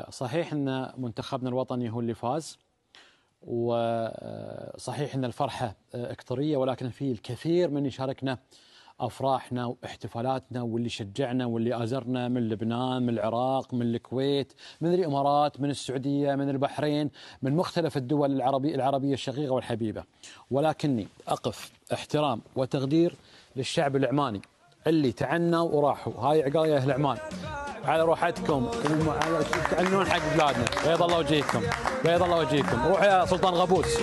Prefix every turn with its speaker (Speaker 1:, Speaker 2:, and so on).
Speaker 1: صحيح ان منتخبنا الوطني هو اللي فاز، وصحيح ان الفرحه اكتريه، ولكن في الكثير من يشاركنا افراحنا واحتفالاتنا، واللي شجعنا واللي ازرنا من لبنان، من العراق، من الكويت، من الامارات، من السعوديه، من البحرين، من مختلف الدول العربيه الشقيقه والحبيبه. ولكني اقف احترام وتقدير للشعب العماني اللي تعنوا وراحوا. هاي عقايه اهل عمان، على روحتكم تعنون حق بلادنا. بيض الله وجهكم، بيض الله وجهكم. روح يا سلطان غبوس.